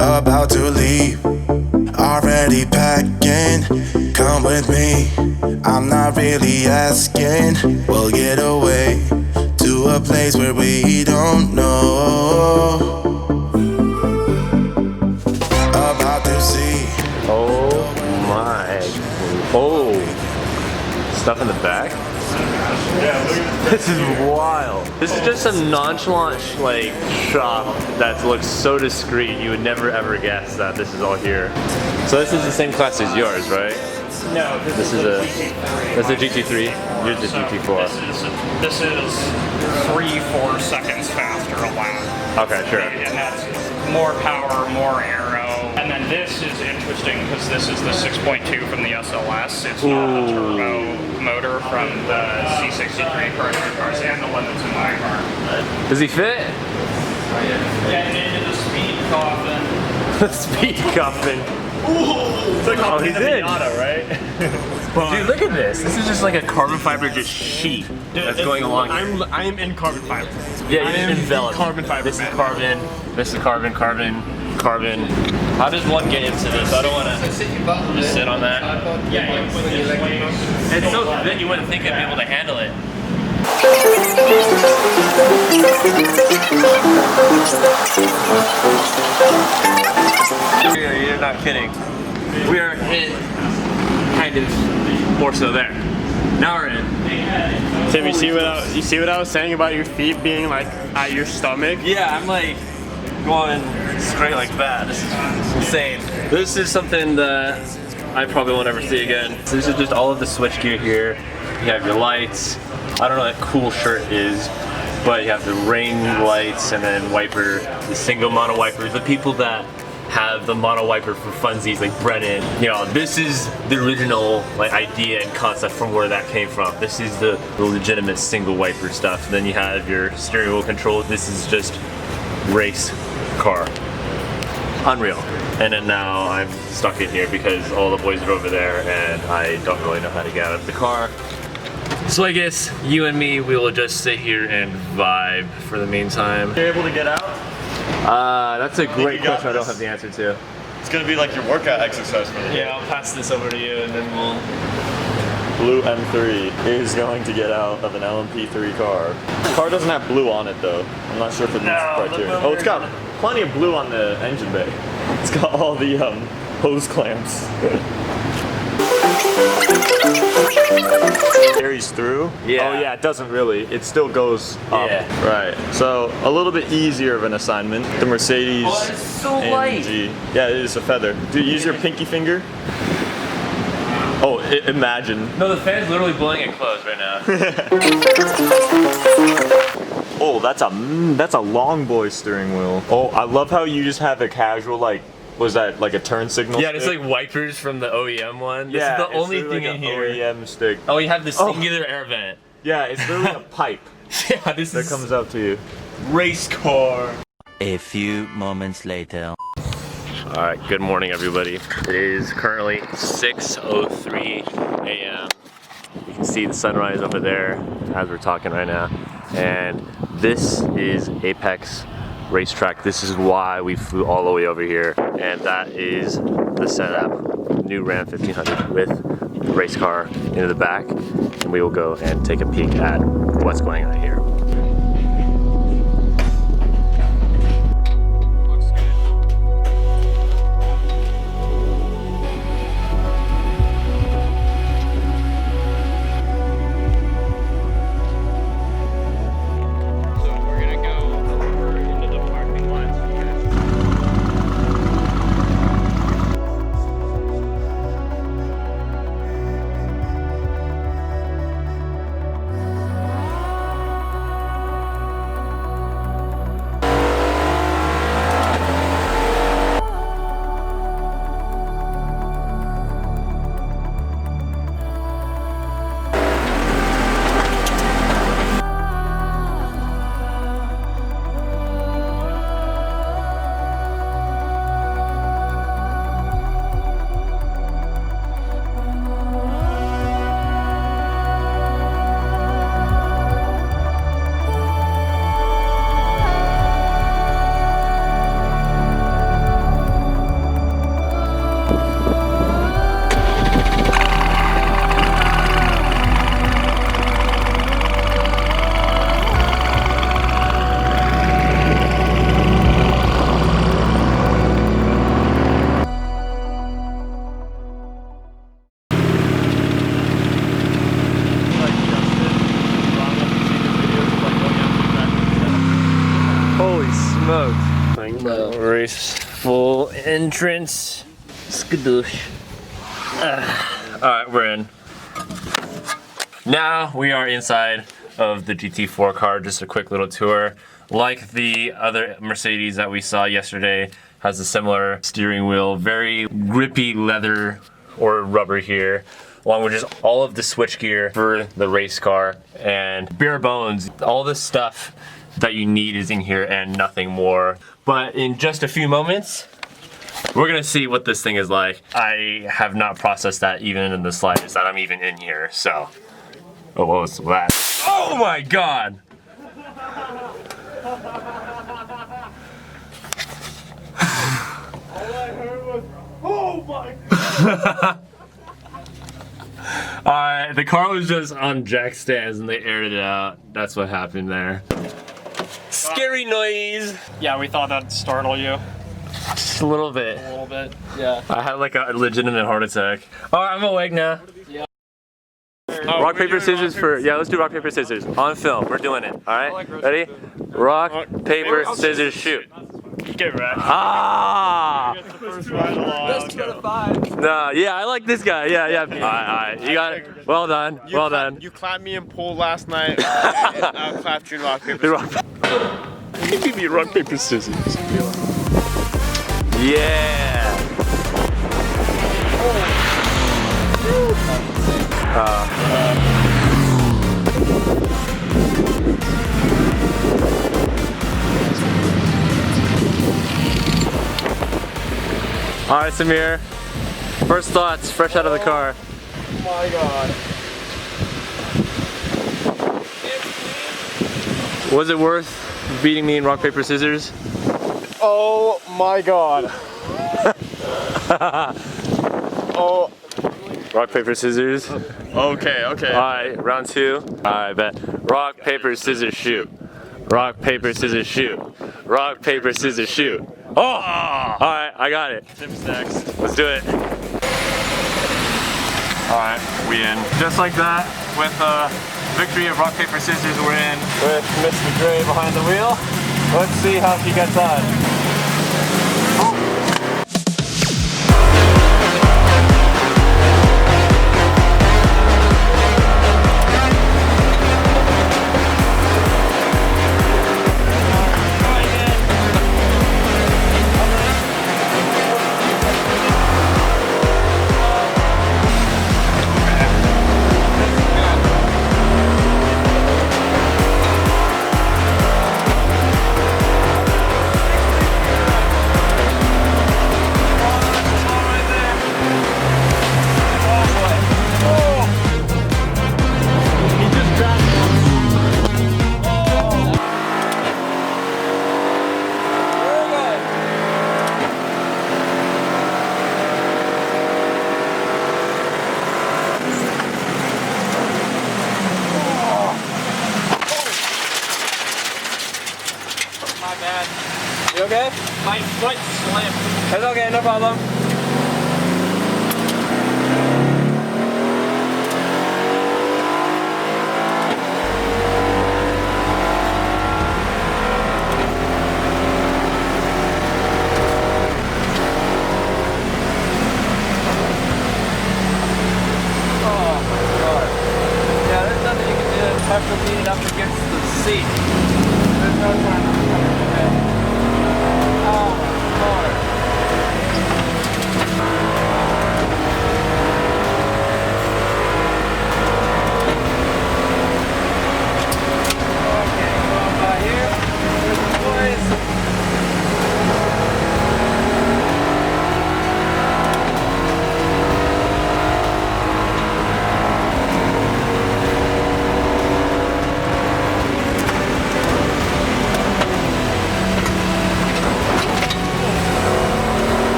about to leave, already packing. Come with me, I'm not really asking. We'll get away to a place where we don't know. About to see. Oh my. Oh. Stuff in the back? This is wild. This is just a nonchalant like shop that looks so discreet. You would never ever guess that this is all here. So this is the same class as yours, right? No, this is a GT3. Yours is GT4. This is 3-4 seconds faster a lap. Okay, sure. And that's more power, more aero. And then this is interesting because this is the 6.2 from the SLS. It's not a turbo motor from the C63 cars and the limits in my car. Does he fit? Getting into the speed coffin. The speed coffin. It's like oh, he's in. Miata, right? Dude, look at this. This is just like a carbon fiber just sheet that's going along here. I'm in carbon fiber. Yeah, you're enveloped. Carbon fiber. This is carbon. This is carbon. Carbon. Carbon. How does one get into this? I don't want to just sit on that. Yeah, it's so thick you wouldn't think I'd be able to handle it. You're not kidding. We are in kind of more so there. Now we're in. Tim, you see what I was saying about your feet being like at your stomach? Yeah, I'm like going straight like that. This is insane. This is something that I probably won't ever see again. So this is just all of the switch gear here. You have your lights. I don't know what that cool shirt is, but you have the rain lights and then wiper, the single mono wipers. The people that have the mono wiper for funsies like Brennan, you know, this is the original like idea and concept from where that came from. This is the legitimate single wiper stuff. And then you have your steering wheel control. This is just race car. Unreal. And then now I'm stuck in here because all the boys are over there and I don't really know how to get out of the car. So I guess you and me, we will just sit here and vibe for the meantime. You're able to get out? That's a great question I don't have the answer to. It's gonna be like your workout exercise for the day. Yeah, I'll pass this over to you and then we'll... Blue M3 is going to get out of an LMP3 car. The car doesn't have blue on it though. I'm not sure if it meets the criteria. Oh, it's got plenty of blue on the engine bay. It's got all the hose clamps. Carries through? Yeah. Oh yeah, it doesn't really. It still goes up. Yeah. Right. So a little bit easier of an assignment. The Mercedes it's so light. AMG. Yeah, it is a feather. Dude, use your pinky finger. Oh, imagine. No, the fan's literally blowing it closed right now. Oh, that's a long boy steering wheel. Oh, I love how you just have a casual like. Was that like a turn signal? Yeah, it's like wipers from the OEM one. This yeah, is the only like thing in here. OEM stick. Oh, you have the singular air vent. Yeah, it's literally a pipe. Yeah, this that comes out to you. Race car. A few moments later. All right, good morning, everybody. It is currently 6:03 a.m. You can see the sunrise over there as we're talking right now. And this is Apex Racetrack. This is why we flew all the way over here. And that is the setup. New Ram 1500 with the race car into the back. And we will go and take a peek at what's going on here. full entrance. Skadoosh. Alright, we're in. Now we are inside of the GT4 car. Just a quick little tour. Like the other Mercedes that we saw yesterday, has a similar steering wheel, very grippy leather or rubber here, along with just all of the switchgear for the race car, and bare bones, all the stuff that you need is in here and nothing more. But in just a few moments, we're gonna see what this thing is like. I have not processed that even in the slightest, that I'm even in here, so. Oh, what was that? Oh my God! Oh my God! Alright, the car was just on jack stands and they aired it out. That's what happened there. Scary noise! Yeah, we thought that'd startle you. Just a little bit. A little bit, yeah. I had like a legitimate heart attack. Alright, I'm awake now. Yeah. Rock, paper, scissors for, yeah, let's do rock, paper, scissors. On film, we're doing it, alright? Ready? Rock, paper, scissors, shoot. Get wrecked. Ah! That's the first ride along. No, yeah, I like this guy. Yeah, yeah. Alright, you got it. Well done. Well done. You clapped me in pool last night. I clapped you in rock, paper, scissors. Give me rock, paper, scissors. Yeah. All right, Samir. First thoughts, fresh out of the car. Oh my God. Was it worth beating me in rock, paper, scissors? Oh my God. Oh. Rock, paper, scissors. Okay, okay. Alright, round two. Alright, bet. Rock, paper, scissors, shoot. Rock, paper, scissors, shoot. Rock, paper, scissors, shoot. Oh! Alright, I got it. Tim's next. Let's do it. Alright, we in. Just like that, with victory of rock, paper, scissors, we're in. With Mr. Gray behind the wheel. Let's see how she gets on. You okay? My foot slipped. It's okay, no problem. Have to lean up against the seat. There's no time to come in. Oh my Lord. Okay, go on by here. There's the boys.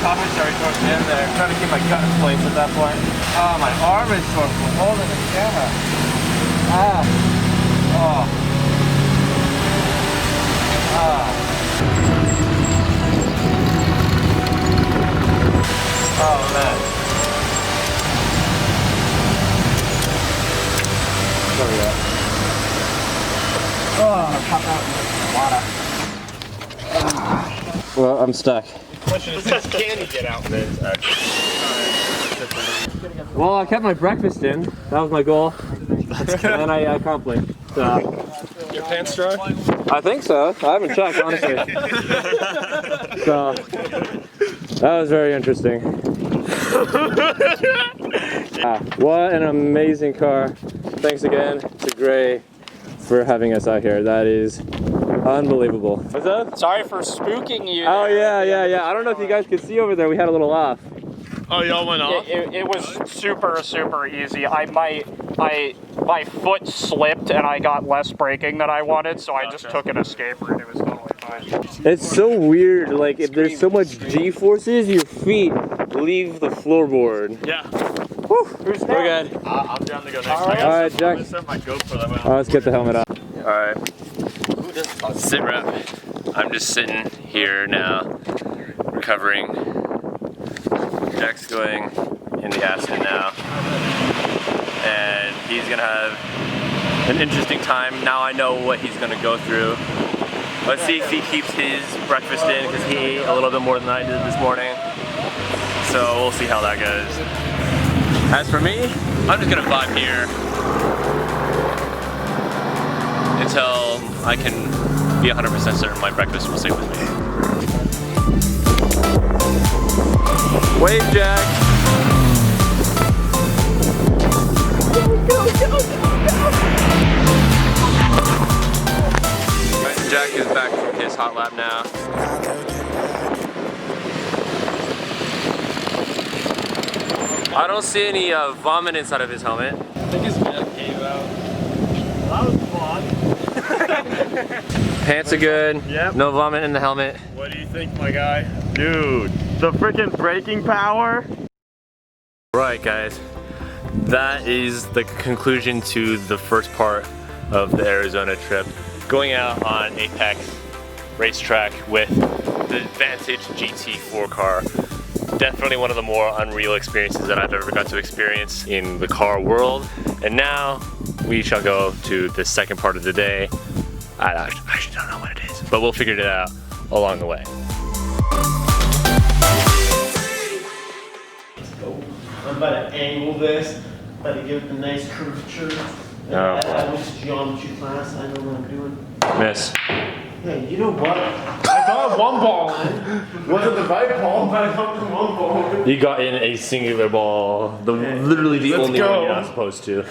Commentary towards the end there, trying to keep my gut in place at that point. Oh, my arm is sore from holding the camera. Ah. Oh. Ah. that. There we go. Oh, pop out. Well, I'm stuck. Can you get out? Well, I kept my breakfast in. That was my goal. And I accomplished. So. Your pants dry? I think so. I haven't checked, honestly. So, that was very interesting. What an amazing car. Thanks again to Gray for having us out here. That is unbelievable. What's up? Sorry for spooking you. Oh, yeah. I don't know if you guys could see over there. We had a little off. Oh, y'all went off? It was super easy. My foot slipped and I got less braking than I wanted, so I just took an escaper and it was totally fine. It's so weird, like if there's so much G-forces, your feet leave the floorboard. Yeah. Whew. We're good. I'm down to go next. Alright, Jack. Let's get the helmet off. Alright. Sit rep. I'm just sitting here now, recovering. Jack's going in the Aston now. And he's gonna have an interesting time. Now I know what he's gonna go through. Let's see if he keeps his breakfast in, because he ate a little bit more than I did this morning. So we'll see how that goes. As for me, I'm just gonna vibe here until I can be 100% certain my breakfast will stay with me. Wave, Jack. Go. Jack is back from his hot lap now. I don't see any vomit inside of his helmet. I think his neck came out. That was fun. Pants are good. Yep. No vomit in the helmet. What do you think, my guy? Dude, the freaking braking power. Right, guys. That is the conclusion to the first part of the Arizona trip. Going out on Apex racetrack with the Vantage GT4 car. Definitely one of the more unreal experiences that I've ever got to experience in the car world. And now we shall go to the second part of the day. I actually don't know what it is, but we'll figure it out along the way. I'm about to angle this, about to give it a nice curvature. No. I went to geometry class, I know what I'm doing. Miss. Hey, you know what? I got one ball in. Wasn't the right ball, but I got the one ball in. You got in a singular ball. Literally the only one you're not supposed to.